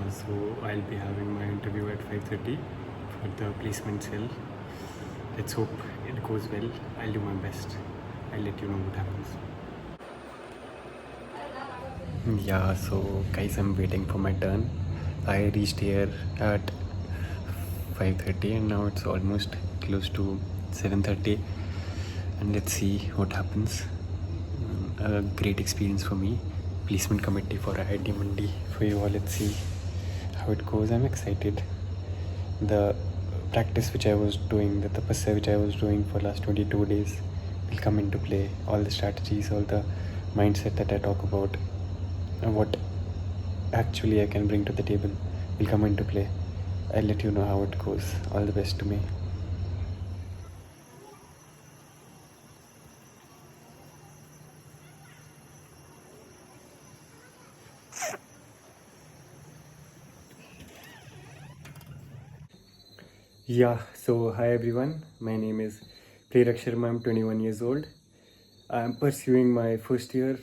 So I'll be having my interview at 5:30 for the placement cell. Let's hope it goes well. I'll do my best. I'll let you know what happens. Yeah, so guys, I'm waiting for my turn. I reached here at 5:30 and now it's almost close to 7:30, and let's see what happens. A great experience for me. Placement committee for IIT Mandi for you all. Let's see how it goes. I'm excited. The practice which I was doing, the tapasya which I was doing for last 22 days will come into play. All the strategies, all the mindset that I talk about, and what actually I can bring to the table will come into play. I'll let you know how it goes. All the best to me. Yeah, so hi everyone. My name is Prerak Sharma. I'm 21 years old. I'm pursuing my first year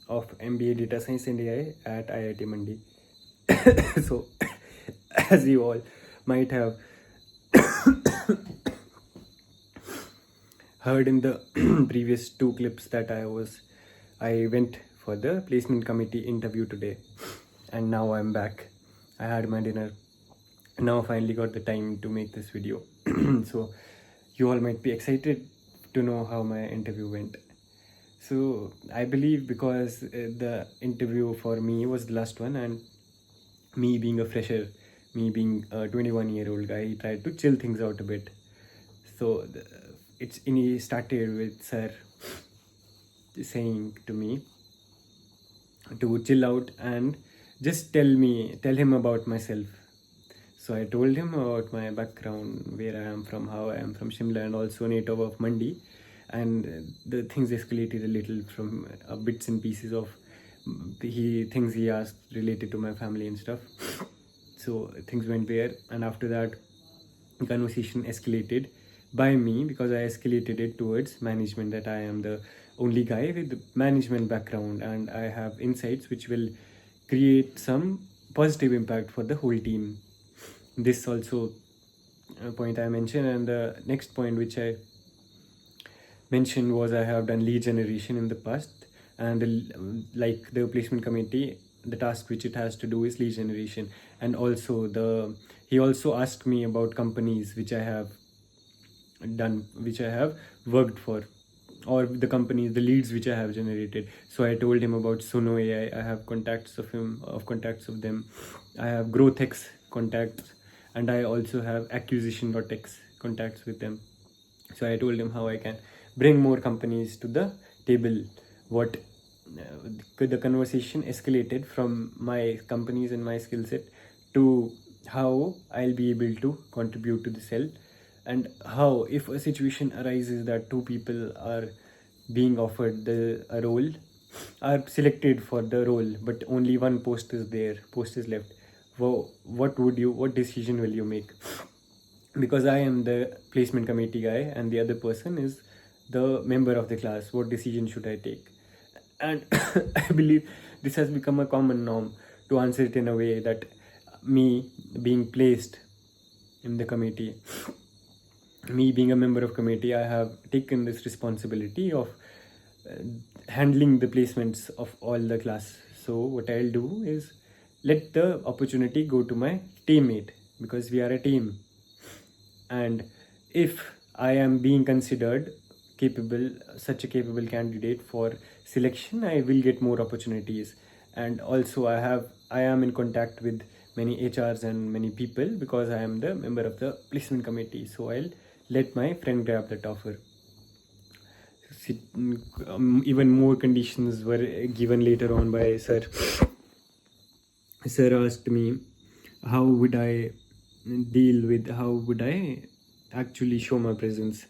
of MBA Data Science and AI at IIT Mandi. So, as you all might have heard in the previous two clips that I went for the placement committee interview today, and now I'm back. I had my dinner. Now I finally got the time to make this video. So you all might be excited to know how my interview went. So I believe because the interview for me was the last one, and me being a fresher, me being a 21-year-old guy, he tried to chill things out a bit. So he started with sir saying to me to chill out and just tell him about myself. So I told him about my background, where I am from, how I am from Shimla, and also native of Mandi. And the things escalated a little from bits and pieces of things he asked related to my family and stuff. So things went there, and after that, the conversation escalated by me because I escalated it towards management, that I am the only guy with the management background and I have insights which will create some positive impact for the whole team. This also a point I mentioned, and the next point which I mentioned was I have done lead generation in the past, and like the placement committee, the task which it has to do is lead generation. And also he also asked me about companies which I have worked for, or the companies, the leads which I have generated. So I told him about Suno AI. I have contacts of them. I have GrowthX contacts, and I also have Acquisition.x contacts with them. So I told him how I can bring more companies to the table. What the conversation escalated from my companies and my skill set to how I'll be able to contribute to the cell, and how, if a situation arises that two people are being offered a role, are selected for the role, but only one post is left. Well, what decision will you make? Because I am the placement committee guy and the other person is the member of the class, what decision should I take? And I believe this has become a common norm to answer it in a way that me being placed in the committee, me being a member of committee, I have taken this responsibility of handling the placements of all the class. So what I'll do is let the opportunity go to my teammate, because we are a team. And if I am being considered such a capable candidate for selection, I will get more opportunities. And also I am in contact with many HRs and many people because I am the member of the placement committee. So I'll let my friend grab that offer. Even more conditions were given later on by sir. Sir asked me how would I actually show my presence.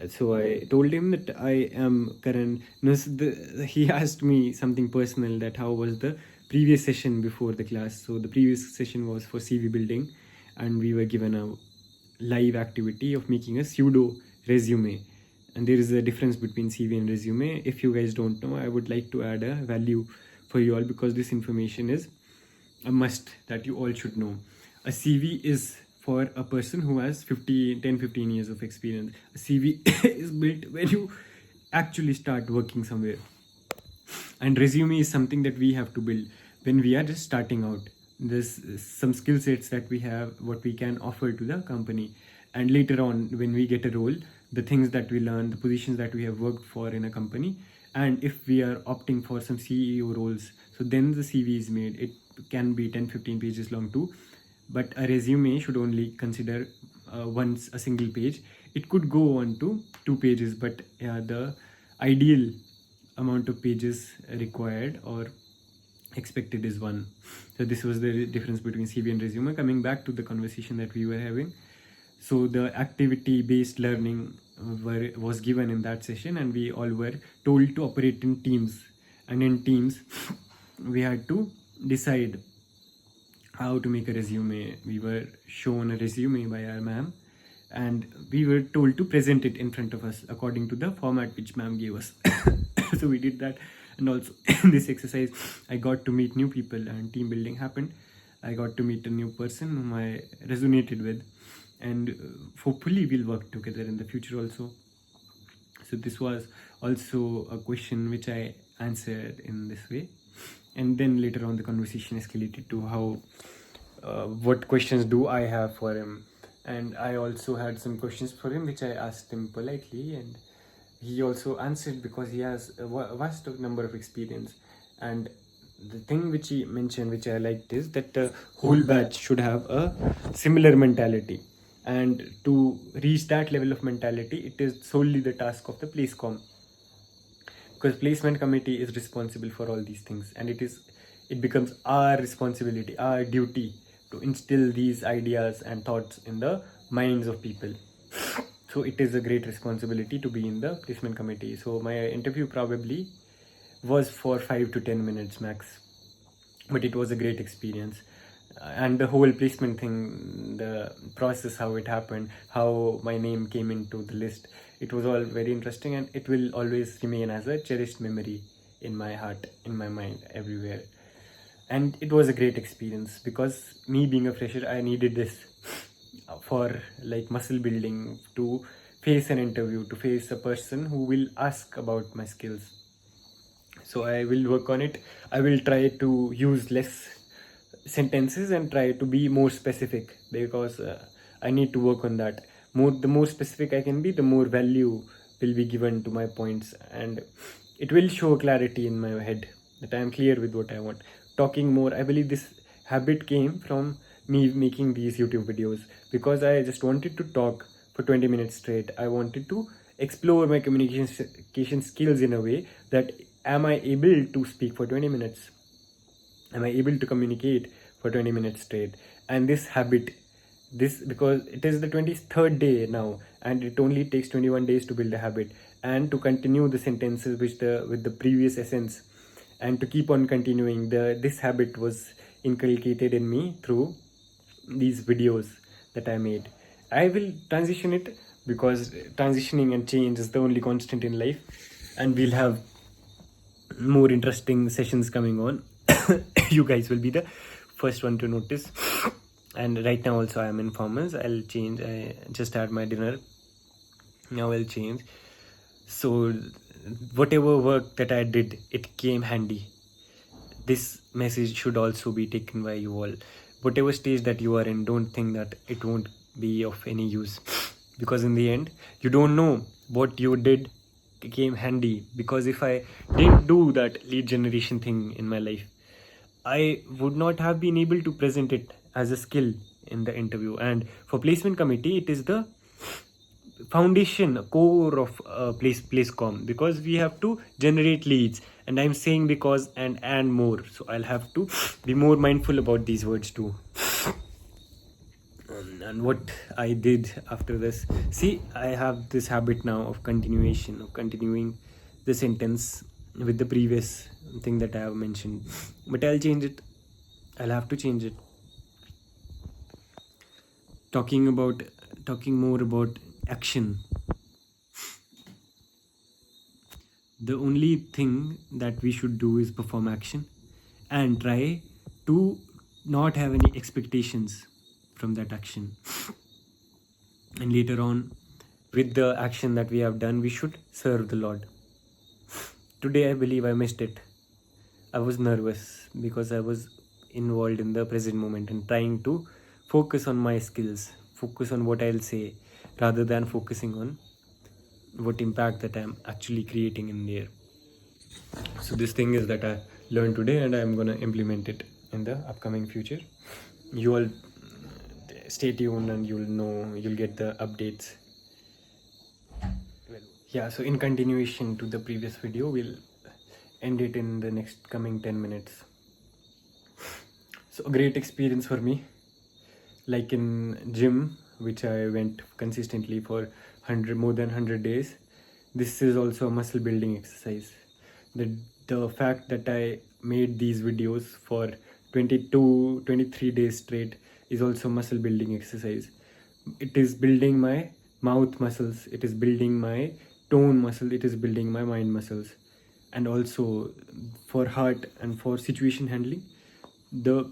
So I told him that I am Karan. No, he asked me something personal, that how was the previous session before the class. So the previous session was for CV building, and we were given a live activity of making a pseudo resume. And there is a difference between CV and resume. If you guys don't know, I would like to add a value for you all, because this information is a must that you all should know. A CV is for a person who has 15 years of experience. A CV is built when you actually start working somewhere, and resume is something that we have to build when we are just starting out. There's some skill sets that we have, what we can offer to the company, and later on when we get a role, the things that we learn, the positions that we have worked for in a company, and if we are opting for some CEO roles, so then the CV is made. It can be 10-15 pages long too, but a resume should only consider once a single page. It could go on to 2 pages, but the ideal amount of pages required or expected is 1. So this was the difference between CV and resume. Coming back to the conversation that we were having, so the activity based learning was given in that session, and we all were told to operate in teams, and in teams we had to decide how to make a resume. We were shown a resume by our ma'am, and we were told to present it in front of us according to the format which ma'am gave us. So we did that, and also in this exercise I got to meet new people and team building happened. I got to meet a new person whom I resonated with, and hopefully we'll work together in the future also. So this was also a question which I answered in this way, and then later on the conversation escalated to how what questions do I have for him, and I also had some questions for him which I asked him politely, and he also answered because he has a vast number of experience. And the thing which he mentioned, which I liked, is that the whole batch should have a similar mentality, and to reach that level of mentality, it is solely the task of the placecom, because placement committee is responsible for all these things, and it becomes our responsibility, our duty, to instill these ideas and thoughts in the minds of people. So it is a great responsibility to be in the placement committee. So my interview probably was for 5 to 10 minutes max, but it was a great experience. And the whole placement thing, the process, how it happened, how my name came into the list, it was all very interesting, and it will always remain as a cherished memory in my heart, in my mind, everywhere. And it was a great experience, because me being a fresher, I needed this for like muscle building, to face an interview, to face a person who will ask about my skills. So I will work on it. I will try to use less sentences and try to be more specific, because I need to work on that. The more specific I can be, the more value will be given to my points, and it will show clarity in my head that I am clear with what I want. Talking more, I believe this habit came from me making these YouTube videos, because I just wanted to talk for 20 minutes straight. I wanted to explore my communication skills in a way that, am I able to speak for 20 minutes? Am I able to communicate for 20 minutes straight? And this habit, because it is the 23rd day now, and it only takes 21 days to build a habit, and to continue the sentences with the previous essence, and to keep on continuing, this habit was inculcated in me through these videos that I made. I will transition it, because transitioning and change is the only constant in life, and we'll have more interesting sessions coming on. You guys will be the first one to notice. And right now also I am in formals. I'll change. I just had my dinner, now I'll change. So whatever work that I did, it came handy. This message should also be taken by you all. Whatever stage that you are in, don't think that it won't be of any use, because in the end you don't know what you did came handy. Because if I didn't do that lead generation thing in my life, I would not have been able to present it as a skill in the interview. And for placement committee, it is the foundation, core of placecom, because we have to generate leads, and I'm saying because and more, so I'll have to be more mindful about these words too. And what I did after this, see, I have this habit now of continuing the sentence with the previous thing that I have mentioned, but I'll change it. I'll have to change it. Talking more about action. The only thing that we should do is perform action, and try to not have any expectations from that action. And later on, with the action that we have done, we should serve the Lord. Today I believe I missed it. I was nervous because I was involved in the present moment and trying to focus on my skills, focus on what I'll say, rather than focusing on what impact that I'm actually creating in there. So this thing is that I learned today, and I'm gonna implement it in the upcoming future. You all stay tuned and you'll get the updates. Yeah, so in continuation to the previous video, we'll end it in the next coming 10 minutes. So a great experience for me, like in gym, which I went consistently for more than 100 days. This is also a muscle building exercise. The fact that I made these videos for 23 days straight is also muscle building exercise. It is building my mouth muscles, it is building my tone muscle, it is building my mind muscles. And also for heart and for situation handling, the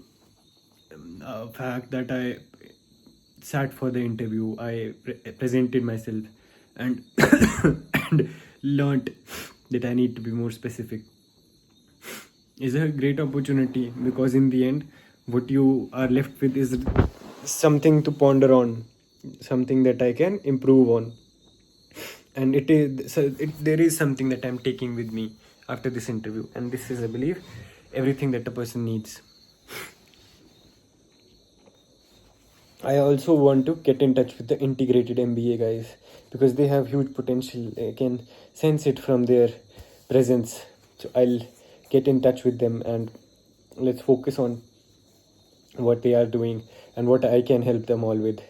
fact that I sat for the interview, I presented myself and and learnt that I need to be more specific, is a great opportunity, because in the end what you are left with is something to ponder on, something that I can improve on. And there is something that I'm taking with me after this interview, and this is, I believe, everything that a person needs. I also want to get in touch with the integrated MBA guys, because they have huge potential. I can sense it from their presence. So I'll get in touch with them and let's focus on what they are doing and what I can help them all with,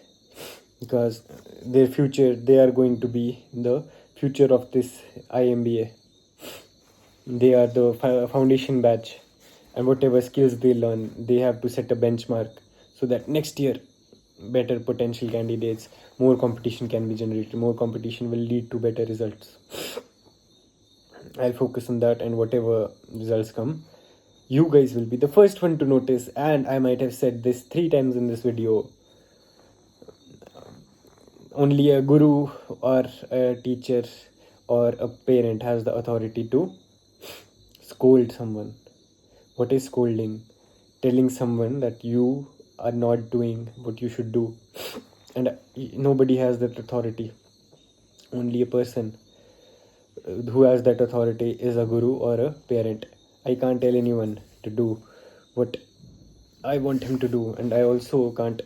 because their future, they are going to be the future of this IMBA. They are the foundation batch, and whatever skills they learn, they have to set a benchmark so that next year better potential candidates, more competition can be generated. More competition will lead to better results. I'll focus on that, and whatever results come, you guys will be the first one to notice. And I might have said this 3 times in this video, only a guru or a teacher or a parent has the authority to scold someone. What is scolding? Telling someone that you are not doing what you should do. And nobody has that authority. Only a person who has that authority is a guru or a parent. I can't tell anyone to do what I want him to do, and I also can't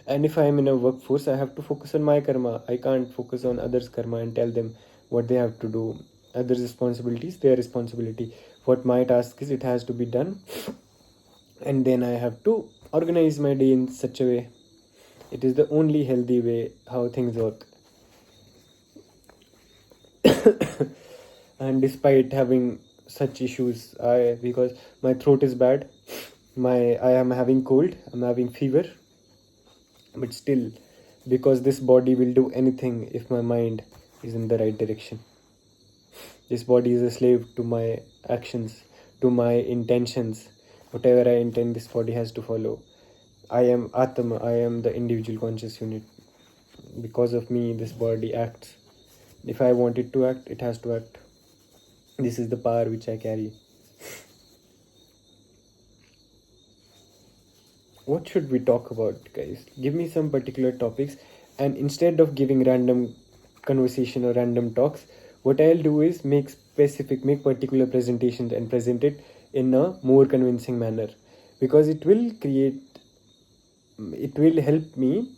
and if I am in a workforce, I have to focus on my karma. I can't focus on others' karma and tell them what they have to do. Others' responsibilities, their responsibility. What my task is, it has to be done, and then I have to organize my day in such a way. It is the only healthy way how things work. And despite having such issues, because my throat is bad, I am having cold, I'm having fever, but still, because this body will do anything if my mind is in the right direction. This body is a slave to my actions, to my intentions. Whatever I intend, this body has to follow. I am Atma, I am the individual conscious unit. Because of me, this body acts. If I want it to act, it has to act. This is the power which I carry. What should we talk about, guys? Give me some particular topics, and instead of giving random conversation or random talks, what I'll do is make particular presentations and present it in a more convincing manner, because it will help me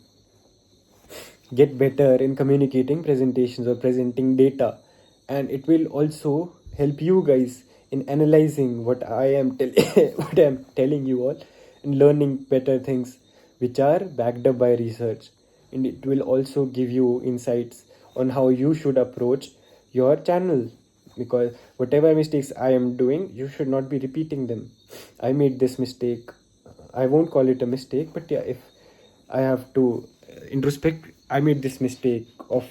get better in communicating presentations or presenting data, and it will also help you guys in analyzing what I am telling you all, and learning better things which are backed up by research. And it will also give you insights on how you should approach your channel, because whatever mistakes I am doing, you should not be repeating them. I made this mistake, I won't call it a mistake, but yeah, if I have to introspect, I made this mistake of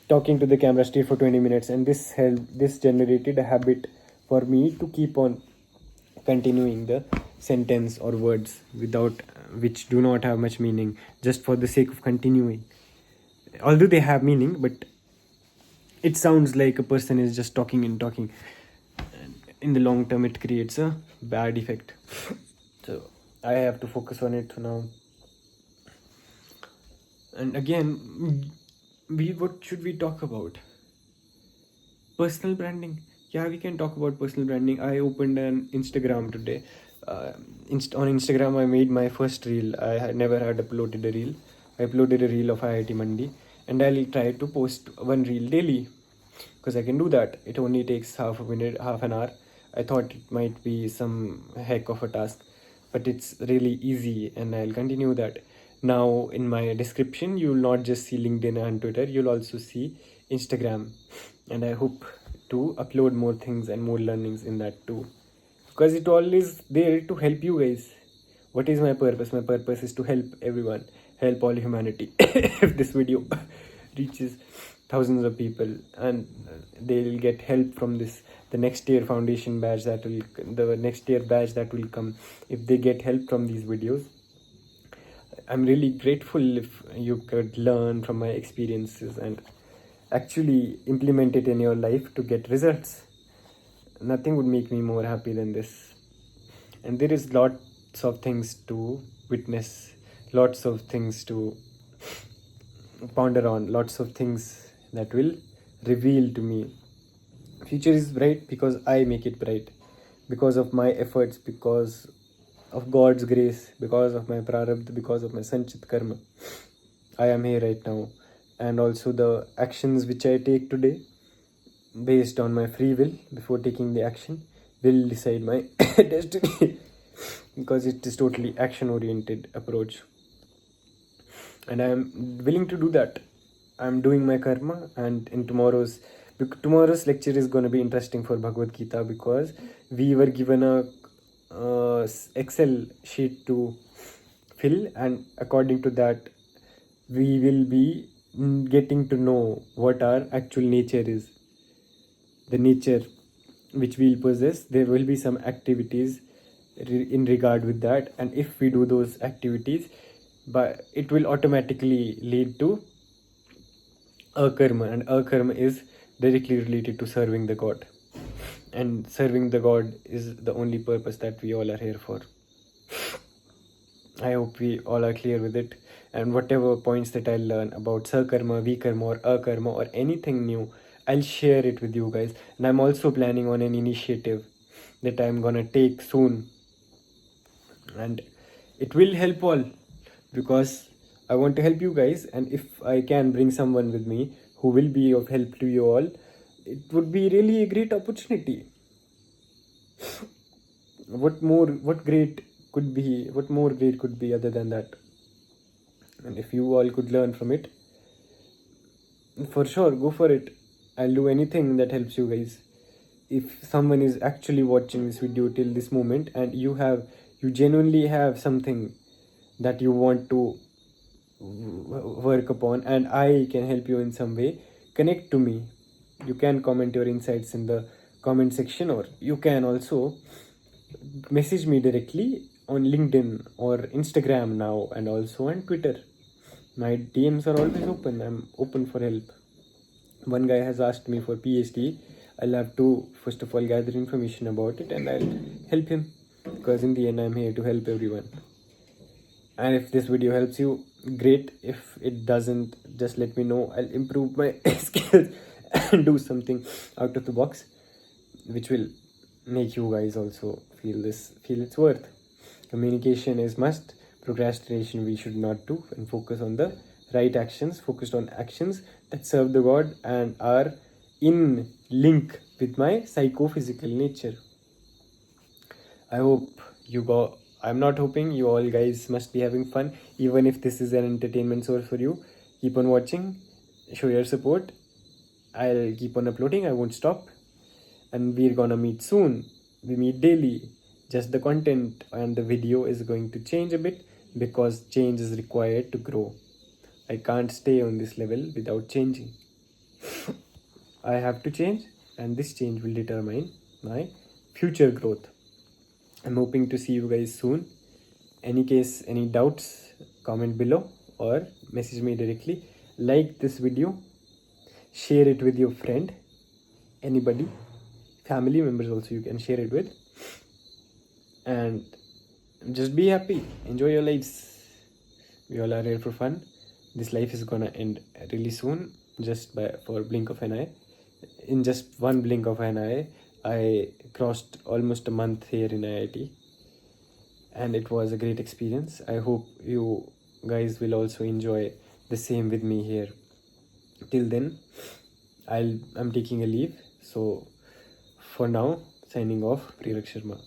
talking to the camera straight for 20 minutes, and this generated a habit for me to keep on continuing the sentence or words without which do not have much meaning, just for the sake of continuing, although they have meaning, but it sounds like a person is just talking and talking. In the long term, it creates a bad effect. So I have to focus on it now. And again, what should we talk about? Personal branding. Yeah, we can talk about personal branding. I opened an Instagram today. On Instagram, I made my first reel. I had never had uploaded a reel. I uploaded a reel of IIT Mandi, and I'll try to post one reel daily, because I can do that. It only takes half a minute, half an hour. I thought it might be some heck of a task, but it's really easy, and I'll continue that. Now, in my description, you will not just see LinkedIn and Twitter, you'll also see Instagram, and I hope to upload more things and more learnings in that too, because it all is there to help you guys. What is my purpose? My purpose is to help everyone, help all humanity. If this video reaches thousands of people and they'll get help from this, the next year batch that will come, if they get help from these videos, I'm really grateful. If you could learn from my experiences and actually implement it in your life to get results, nothing would make me more happy than this. And there is lots of things to witness, lots of things to ponder on, lots of things that will reveal to me. Future is bright because I make it bright, because of my efforts, because of God's grace, because of my prarabdha, because of my sanchit karma. I am here right now, and also the actions which I take today, based on my free will, before taking the action, will decide my destiny, because it is totally action oriented approach, and I am willing to do that. I am doing my karma, and in tomorrow's lecture is going to be interesting for Bhagavad Gita, because we were given a Excel sheet to fill, and according to that we will be getting to know what our actual nature is, the nature which we'll possess. There will be some activities in regard with that, and if we do those activities, but it will automatically lead to akarma, and akarma is directly related to serving the god, and serving the god is the only purpose that we all are here for. I hope we all are clear with it, and whatever points that I learn about sakarma, vikarma or akarma or anything new, I'll share it with you guys. And I'm also planning on an initiative that I'm gonna take soon, and it will help all, because I want to help you guys, and if I can bring someone with me who will be of help to you all, it would be really a great opportunity. What more great could be other than that? And if you all could learn from it, for sure, go for it. I'll do anything that helps you guys. If someone is actually watching this video till this moment, and you genuinely have something that you want to work upon, and I can help you in some way, connect to me. You can comment your insights in the comment section, or you can also message me directly on LinkedIn or Instagram now, and also on Twitter. My DMs are always open. I'm open for help. One guy has asked me for PhD. I'll have to first of all gather information about it, and I'll help him, because in the end I'm here to help everyone. And if this video helps you, great. If it doesn't, just let me know. I'll improve my skills and do something out of the box, which will make you guys also feel its worth. Communication is must. Procrastination we should not do, and focus on the right actions, focused on actions that serve the god and are in link with my psychophysical nature. I hope you go. I'm not hoping, you all guys must be having fun, even if this is an entertainment source for you. Keep on watching, show your support. I'll keep on uploading, I won't stop, and we're gonna meet soon. We meet daily. Just the content and the video is going to change a bit, because change is required to grow. I can't stay on this level without changing. I have to change, and this change will determine my future growth. I'm hoping to see you guys soon. Any case, any doubts, comment below or message me directly. Like this video, share it with your friend, anybody, family members also you can share it with, and just be happy, enjoy your lives. We all are here for fun. This life is gonna end really soon, just for blink of an eye. In just one blink of an eye, I crossed almost a month here in IIT, and it was a great experience. I hope you guys will also enjoy the same with me here. Till then, I'm taking a leave. So for now, signing off, Prerak Sharma.